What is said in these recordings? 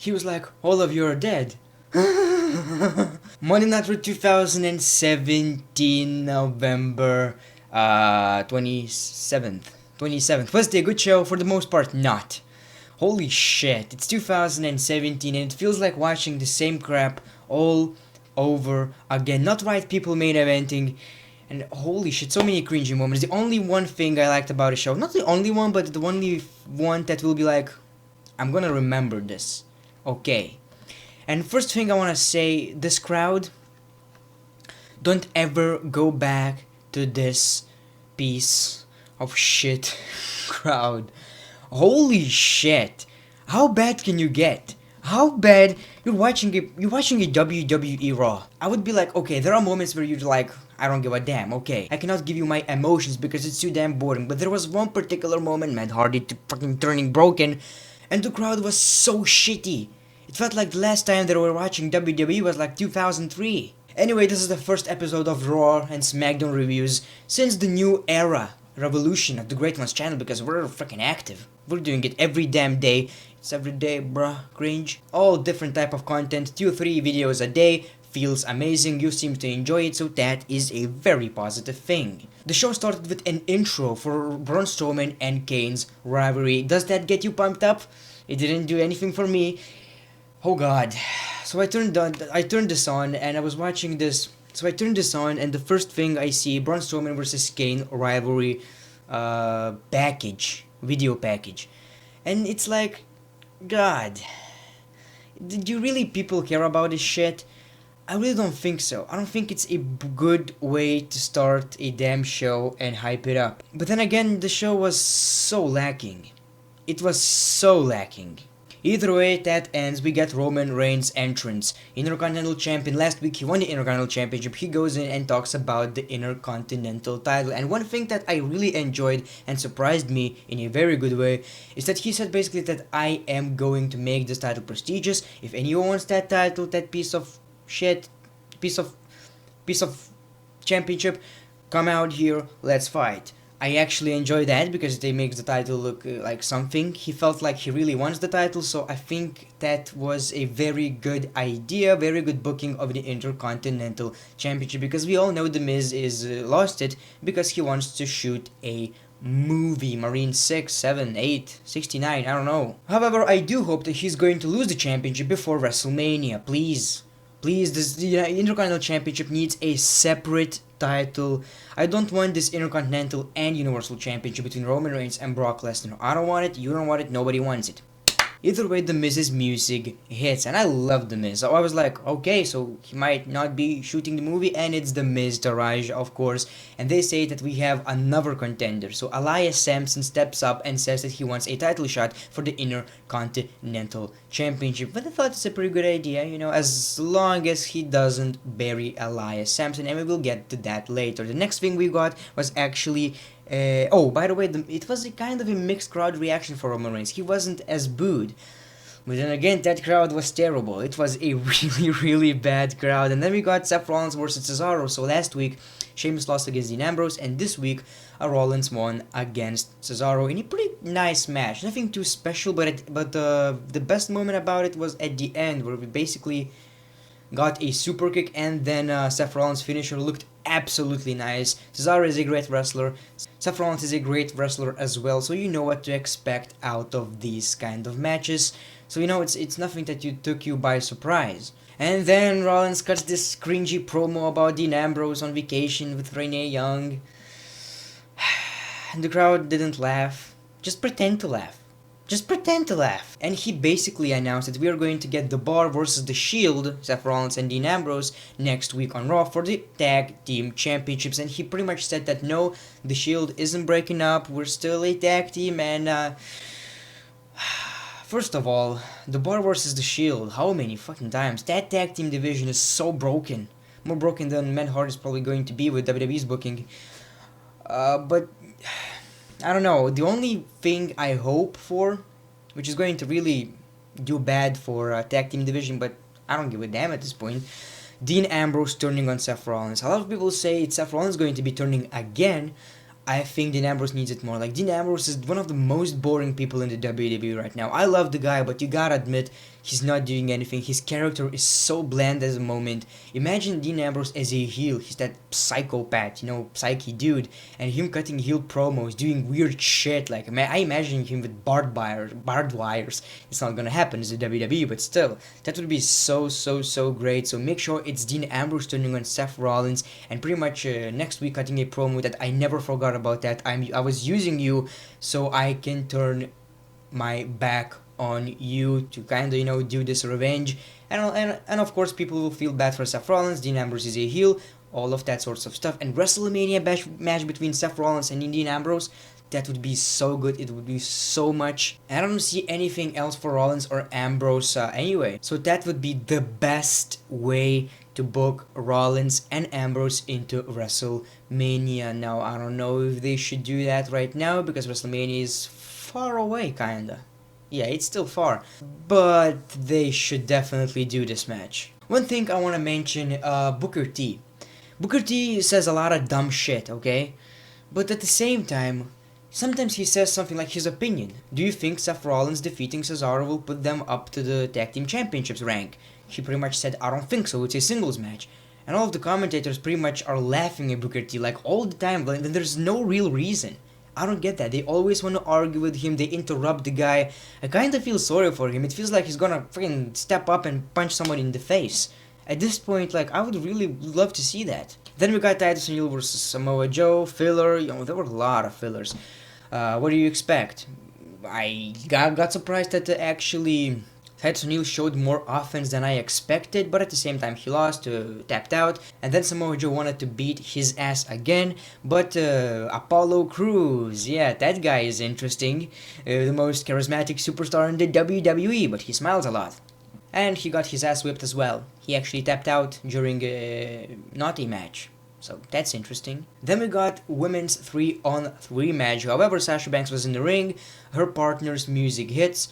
he was like, all of you are dead. Monday Night Raw 2017 November 27th. 27th. Was it a good show? For the most part, not. Holy shit, it's 2017 and it feels like watching the same crap all over again. Not right people main eventing. And holy shit, so many cringy moments. The only one thing I liked about the show, not the only one, but the only one that will be like, I'm gonna remember this. Okay. And first thing I wanna say, this crowd, don't ever go back to this piece of shit crowd. Holy shit. How bad can you get? How bad you're watching a WWE Raw. I would be like, okay, there are moments where you're like, I don't give a damn, okay. I cannot give you my emotions because it's too damn boring. But there was one particular moment, Matt Hardy fucking turning broken, and the crowd was so shitty. It felt like the last time they were watching WWE was like 2003. Anyway, this is the first episode of Raw and SmackDown reviews since the new era, revolution of the Great Ones channel, because we're freaking active. We're doing it every damn day. It's every day, bruh, cringe. All different type of content, 2-3 videos a day. Feels amazing, you seem to enjoy it, so that is a very positive thing. The show started with an intro for Braun Strowman and Kane's rivalry. Does that get you pumped up? It didn't do anything for me. Oh god. So I turned this on and I was watching this. So I turned this on and the first thing I see, Braun Strowman versus Kane rivalry video package. And it's like, god, did you really people care about this shit? I really don't think so. I don't think it's a good way to start a damn show and hype it up. But then again, the show was so lacking. It was so lacking. Either way, that ends, we get Roman Reigns' entrance. Intercontinental Champion. Last week he won the Intercontinental Championship. He goes in and talks about the Intercontinental title. And one thing that I really enjoyed and surprised me in a very good way is that he said basically that I am going to make this title prestigious. If anyone wants that title, that piece of shit, piece of championship, come out here, let's fight. I actually enjoy that because they makes the title look like something. He felt like he really wants the title, so I think that was a very good idea, very good booking of the Intercontinental Championship, because we all know The Miz is lost it because he wants to shoot a movie, Marine 6, 7, 8, 69, I don't know. However, I do hope that he's going to lose the championship before WrestleMania, please. Please, the Intercontinental Championship needs a separate title. I don't want this Intercontinental and Universal Championship between Roman Reigns and Brock Lesnar. I don't want it, you don't want it, nobody wants it. Either way, The Miz's music hits, and I love The Miz. So I was like, okay, so he might not be shooting the movie, and it's The Miz Taraj, of course. And they say that we have another contender. So Elias Sampson steps up and says that he wants a title shot for the Intercontinental Championship. But I thought it's a pretty good idea, you know, as long as he doesn't bury Elias Sampson, and we will get to that later. The next thing we got was actually oh, by the way, it was a kind of a mixed crowd reaction for Roman Reigns. He wasn't as booed. But then again, that crowd was terrible. It was a really, really bad crowd. And then we got Seth Rollins versus Cesaro. So last week, Sheamus lost against Dean Ambrose. And this week, Rollins won against Cesaro in a pretty nice match. Nothing too special, but the best moment about it was at the end, where we basically got a super kick, and then Seth Rollins' finisher looked absolutely nice. Cesaro is a great wrestler. Seth Rollins is a great wrestler as well, so you know what to expect out of these kind of matches. So you know it's nothing that took you by surprise. And then Rollins cuts this cringy promo about Dean Ambrose on vacation with Renee Young. And the crowd didn't laugh. Just pretend to laugh. Just pretend to laugh. And he basically announced that we are going to get The Bar versus The Shield, Seth Rollins and Dean Ambrose, next week on Raw for the Tag Team Championships. And he pretty much said that no, The Shield isn't breaking up, we're still a tag team, and first of all, The Bar versus The Shield, how many fucking times? That tag team division is so broken. More broken than Matt Hardy is probably going to be with WWE's booking. But I don't know, the only thing I hope for, which is going to really do bad for tag team division, but I don't give a damn at this point, Dean Ambrose turning on Seth Rollins. A lot of people say it's Seth Rollins going to be turning again. I think Dean Ambrose needs it more. Like, Dean Ambrose is one of the most boring people in the WWE right now. I love the guy, but you gotta admit, He's not doing anything. His character is so bland at the moment. Imagine Dean Ambrose as a heel. He's that psychopath, psyche dude. And him cutting heel promos, doing weird shit. Like, I imagine him with barbed wires. It's not gonna happen. It's the WWE, but still. That would be so, so, so great. So make sure it's Dean Ambrose turning on Seth Rollins. And pretty much next week cutting a promo that I never forgot about that. I was using you so I can turn my back on you to kind of do this revenge, and of course people will feel bad for Seth Rollins. Dean Ambrose is a heel, all of that sorts of stuff, and WrestleMania match between Seth Rollins and Dean Ambrose, that would be so good. It would be so much. I don't see anything else for Rollins or Ambrose anyway, so that would be the best way to book Rollins and Ambrose into WrestleMania. Now I don't know if they should do that right now because WrestleMania is far away, kinda. Yeah, it's still far, but they should definitely do this match. One thing I want to mention, Booker T. Booker T says a lot of dumb shit, okay? But at the same time, sometimes he says something like his opinion. Do you think Seth Rollins defeating Cesaro will put them up to the Tag Team Championships rank? He pretty much said, I don't think so, it's a singles match. And all of the commentators pretty much are laughing at Booker T, like all the time, and there's no real reason. I don't get that. They always want to argue with him. They interrupt the guy. I kind of feel sorry for him. It feels like he's gonna freaking step up and punch someone in the face. At this point, like, I would really love to see that. Then we got Titus O'Neil versus Samoa Joe, filler. There were a lot of fillers. What do you expect? I got surprised that actually Titus O'Neil showed more offense than I expected, but at the same time he lost, tapped out, and then Samoa Joe wanted to beat his ass again, but Apollo Crews, yeah, that guy is interesting, the most charismatic superstar in the WWE, but he smiles a lot. And he got his ass whipped as well. He actually tapped out during not a match. So that's interesting. Then we got women's 3-on-3 match. However, Sasha Banks was in the ring, her partner's music hits,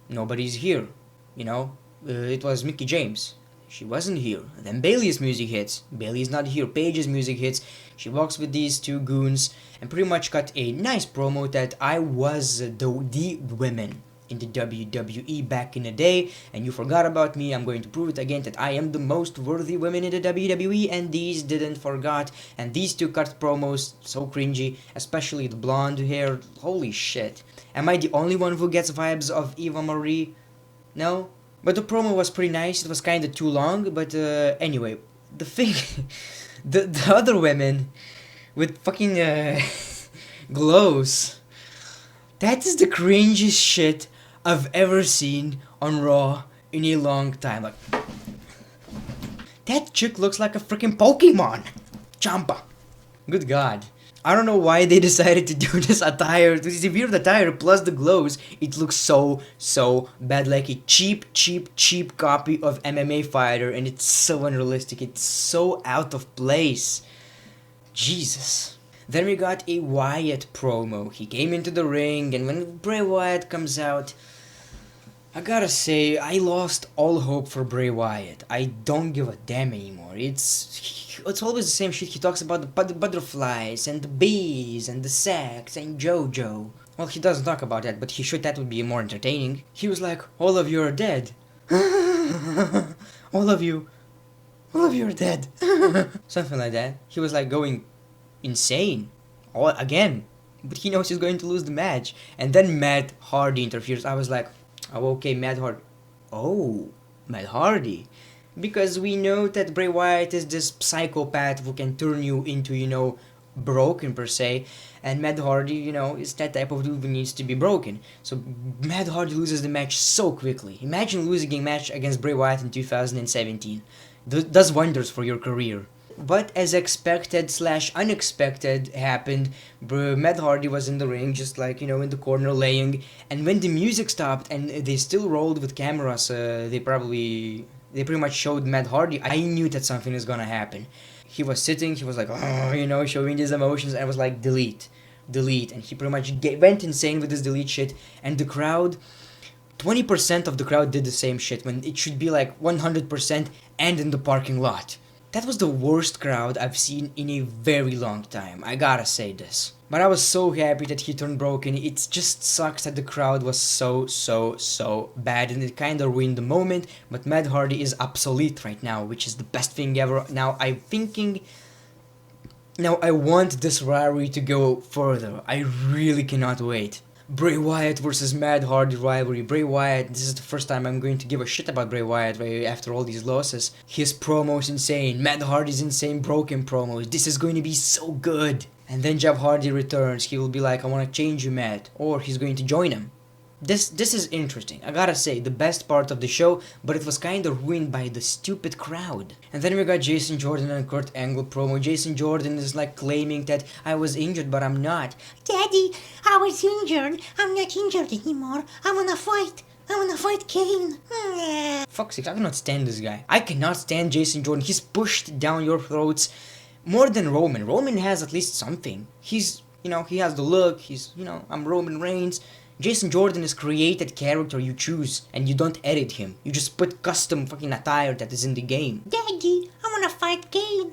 nobody's here. It was Mickie James. She wasn't here. And then Bayley's music hits. Bayley's not here. Paige's music hits. She walks with these two goons and pretty much cut a nice promo that I was the women in the WWE back in the day, and you forgot about me. I'm going to prove it again that I am the most worthy women in the WWE, and these didn't forgot. And these two cut promos, so cringy, especially the blonde hair. Holy shit. Am I the only one who gets vibes of Eva Marie? No? But the promo was pretty nice. It was kind of too long, but anyway, the thing, the other women with fucking glows, that is the cringiest shit I've ever seen on Raw in a long time. Like, that chick looks like a freaking Pokemon. Champa. Good God. I don't know why they decided to do this attire. This weird attire plus the glows. It looks so bad, like a cheap copy of MMA Fighter, and it's so unrealistic. It's so out of place. Jesus. Then we got a Wyatt promo. He came into the ring, and when Bray Wyatt comes out, I gotta say, I lost all hope for Bray Wyatt. I don't give a damn anymore. It's always the same shit. He talks about the butterflies and the bees and the sex and JoJo. Well, he doesn't talk about that, but he should. That would be more entertaining. He was like, all of you are dead. all of you are dead. Something like that. He was like going insane. Again. But he knows he's going to lose the match. And then Matt Hardy interferes. I was like, oh, okay, Matt Hardy. Oh, Matt Hardy. Because we know that Bray Wyatt is this psychopath who can turn you into, broken per se. And Matt Hardy, is that type of dude who needs to be broken. So Matt Hardy loses the match so quickly. Imagine losing a match against Bray Wyatt in 2017. Does wonders for your career. But as expected/unexpected happened, Matt Hardy was in the ring, just like, in the corner laying. And when the music stopped and they still rolled with cameras, they pretty much showed Matt Hardy. I knew that something is gonna happen. He was sitting, he was like, showing his emotions, and I was like, delete. And he pretty much went insane with this delete shit. And the crowd, 20% of the crowd did the same shit, when it should be like 100% and in the parking lot. That was the worst crowd I've seen in a very long time, I gotta say this. But I was so happy that he turned broken. It just sucks that the crowd was so bad, and it kinda ruined the moment. But Matt Hardy is obsolete right now, which is the best thing ever. Now I want this rivalry to go further. I really cannot wait. Bray Wyatt versus Matt Hardy rivalry. Bray Wyatt, this is the first time I'm going to give a shit about Bray Wyatt right after all these losses. His promo's insane. Matt Hardy's insane broken promos. This is going to be so good. And then Jeff Hardy returns. He will be like, I want to change you, Matt. Or he's going to join him. This is interesting. I gotta say, the best part of the show, but it was kinda ruined by the stupid crowd. And then we got Jason Jordan and Kurt Angle promo. Jason Jordan is like claiming that I was injured, but I'm not. Daddy, I was injured. I'm not injured anymore. I wanna fight Kane. Fuck's sake, I cannot stand this guy. I cannot stand Jason Jordan. He's pushed down your throats more than Roman. Roman has at least something. He's, he has the look. He's, I'm Roman Reigns. Jason Jordan is created character you choose, and you don't edit him. You just put custom fucking attire that is in the game. Daddy, I wanna fight Kane.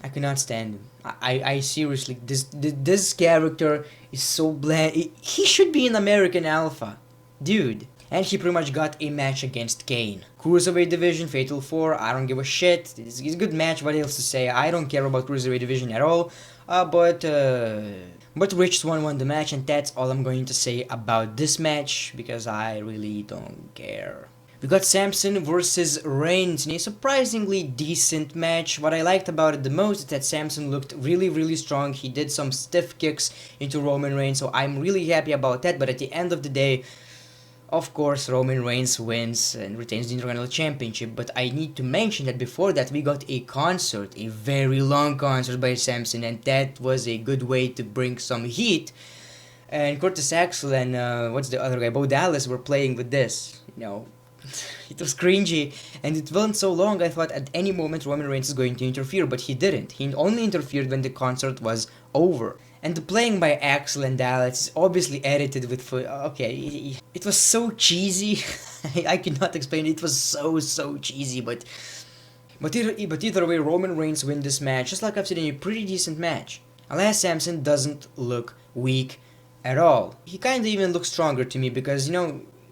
I cannot stand him. I seriously, this character is so bland. He should be an American Alpha. Dude. And he pretty much got a match against Kane. Cruiserweight division, Fatal 4, I don't give a shit. It's a good match, what else to say? I don't care about Cruiserweight division at all. But Rich Swann won the match, and that's all I'm going to say about this match, because I really don't care. We got Samson versus Reigns in a surprisingly decent match. What I liked about it the most is that Samson looked really strong. He did some stiff kicks into Roman Reigns, so I'm really happy about that. But at the end of the day, of course, Roman Reigns wins and retains the Intercontinental Championship, but I need to mention that before that we got a concert, a very long concert by Samson, and that was a good way to bring some heat. And Curtis Axel and what's the other guy, Bo Dallas, were playing with this, It was cringy, and it went so long I thought at any moment Roman Reigns is going to interfere, but he didn't. He only interfered when the concert was over. And the playing by Axel and Dallas is obviously edited with okay, it was so cheesy. I cannot explain it. It was so cheesy, but either way, Roman Reigns win this match, just like I've said, in a pretty decent match. Elias Samson doesn't look weak at all. He kinda even looks stronger to me because,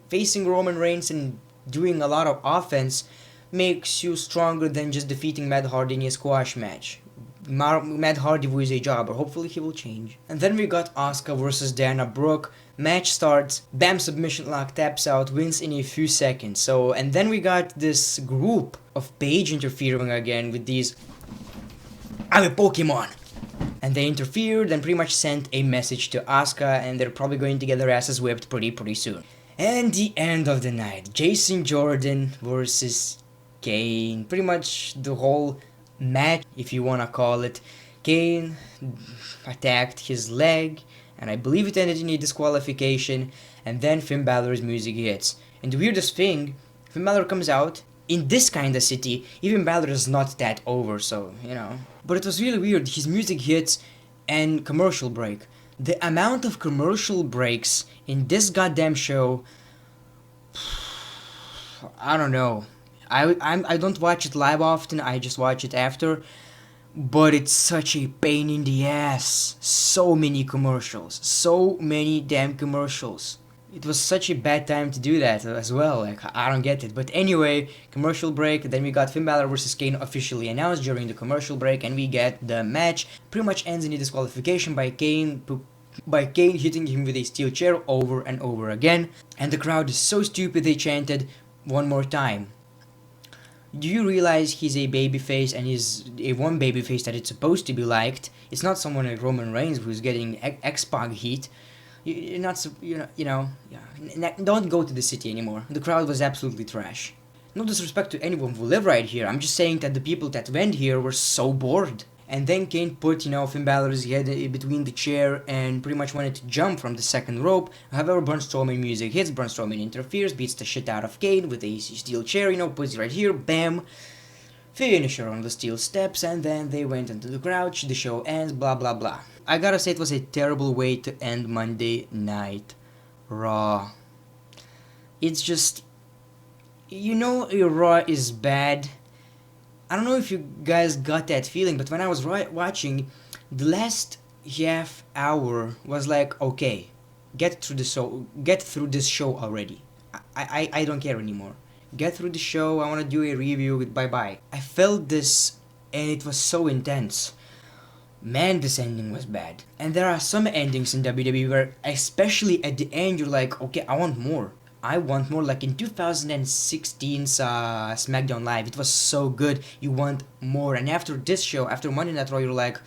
facing Roman Reigns and doing a lot of offense makes you stronger than just defeating Matt Hardy in a squash match. Matt Hardy was a jobber, hopefully he will change. And then we got Asuka versus Dana Brooke. Match starts, bam, submission lock, taps out, wins in a few seconds. And then we got this group of Paige interfering again with these, I'm a Pokemon! And they interfered and pretty much sent a message to Asuka, and they're probably going to get their asses whipped pretty soon. And the end of the night, Jason Jordan versus Kane. Pretty much the whole match, if you wanna call it. Kane attacked his leg, and I believe it ended in a disqualification, and then Finn Balor's music hits. And the weirdest thing, Finn Balor comes out, in this kind of city, even Balor is not that over, so, But it was really weird, his music hits, and commercial break. The amount of commercial breaks in this goddamn show, I don't know. I don't watch it live often, I just watch it after, but it's such a pain in the ass. So many commercials, so many damn commercials. It was such a bad time to do that as well, I don't get it. But anyway, commercial break, then we got Finn Balor vs Kane officially announced during the commercial break, and we get the match. Pretty much ends in a disqualification by Kane hitting him with a steel chair over and over again. And the crowd is so stupid they chanted, "One more time." Do you realize he's a babyface, and he's a one babyface that it's supposed to be liked? It's not someone like Roman Reigns who's getting X-Pac heat. You're not, don't go to the city anymore. The crowd was absolutely trash. No disrespect to anyone who live right here, I'm just saying that the people that went here were so bored. And then Kane put, Finn Balor's head between the chair and pretty much wanted to jump from the second rope. However, Braun Strowman music hits, Braun Strowman interferes, beats the shit out of Kane with a steel chair, puts it right here, bam. Finisher on the steel steps, and then they went into the crouch, the show ends, blah blah blah. I gotta say it was a terrible way to end Monday Night Raw. It's just, Raw is bad I don't know if you guys got that feeling, but when I was watching, the last half hour was like, okay, get through this show already. I don't care anymore. Get through the show. I want to do a review. Bye bye. I felt this, and it was so intense. Man, this ending was bad. And there are some endings in WWE where, especially at the end, you're like, okay, I want more. I want more. Like in 2016's SmackDown Live, it was so good. You want more. And after this show, after Monday Night Raw, you're like,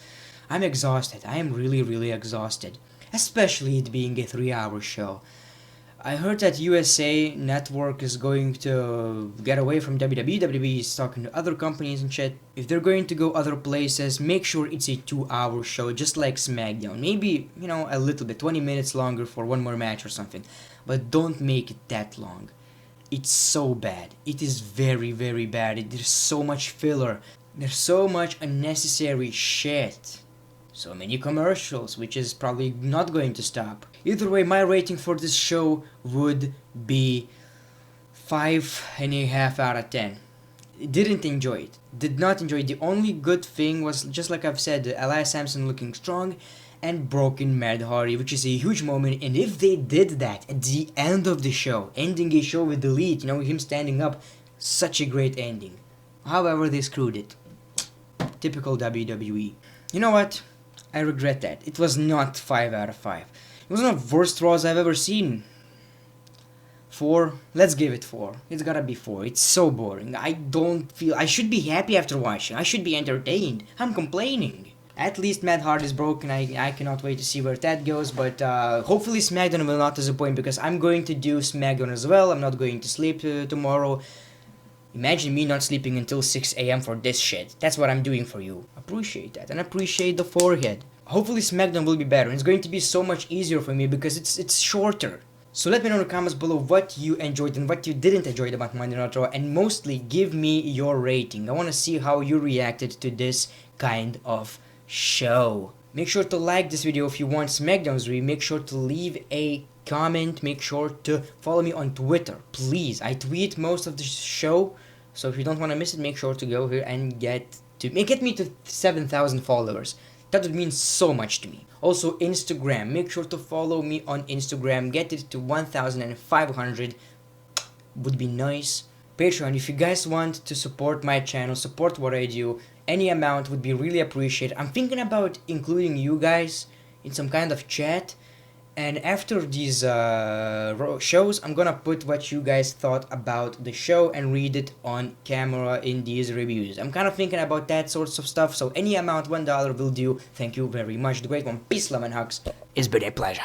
I'm exhausted. I am really, really exhausted. Especially it being a 3-hour show. I heard that USA Network is going to get away from WWE. WWE is talking to other companies and shit. If they're going to go other places, make sure it's a 2-hour show, just like SmackDown. Maybe, a little bit, 20 minutes longer for one more match or something. But don't make it that long. It's so bad. It is very, very bad. There's so much filler. There's so much unnecessary shit. So many commercials, which is probably not going to stop. Either way, my rating for this show would be 5.5 out of 10. Didn't enjoy it. Did not enjoy it. The only good thing was, just like I've said, Elias Sampson looking strong and broken Matt Hardy, which is a huge moment. And if they did that at the end of the show, ending a show with the lead, him standing up, such a great ending. However, they screwed it. Typical WWE. You know what? I regret that. It was not 5 out of 5. It was one of the worst Raws I've ever seen. 4? Let's give it 4. It's gotta be 4. It's so boring. I should be happy after watching. I should be entertained. I'm complaining. At least Matt Hardy is broken. I cannot wait to see where that goes. But hopefully SmackDown will not disappoint, because I'm going to do SmackDown as well. I'm not going to sleep tomorrow. Imagine me not sleeping until 6 a.m. for this shit. That's what I'm doing for you. Appreciate that, and appreciate the forehead. Hopefully SmackDown will be better. It's going to be so much easier for me because it's shorter. So let me know in the comments below what you enjoyed and what you didn't enjoy about Monday Night Raw, and mostly give me your rating. I want to see how you reacted to this kind of show. Make sure to like this video if you want SmackDown's review. Make sure to leave a comment. Make sure to follow me on Twitter, please. I tweet most of the show, so if you don't want to miss it, make sure to go here and get me to 7,000 followers. That would mean so much to me. Also Instagram, make sure to follow me on Instagram. Get it to 1,500 would be nice. Patreon, if you guys want to support my channel, support what I do, any amount would be really appreciated. I'm thinking about including you guys in some kind of chat. And after these shows, I'm gonna put what you guys thought about the show and read it on camera in these reviews. I'm kind of thinking about that sorts of stuff, so any amount, $1 will do. Thank you very much. The great one, peace, love, and hugs. It's been a pleasure.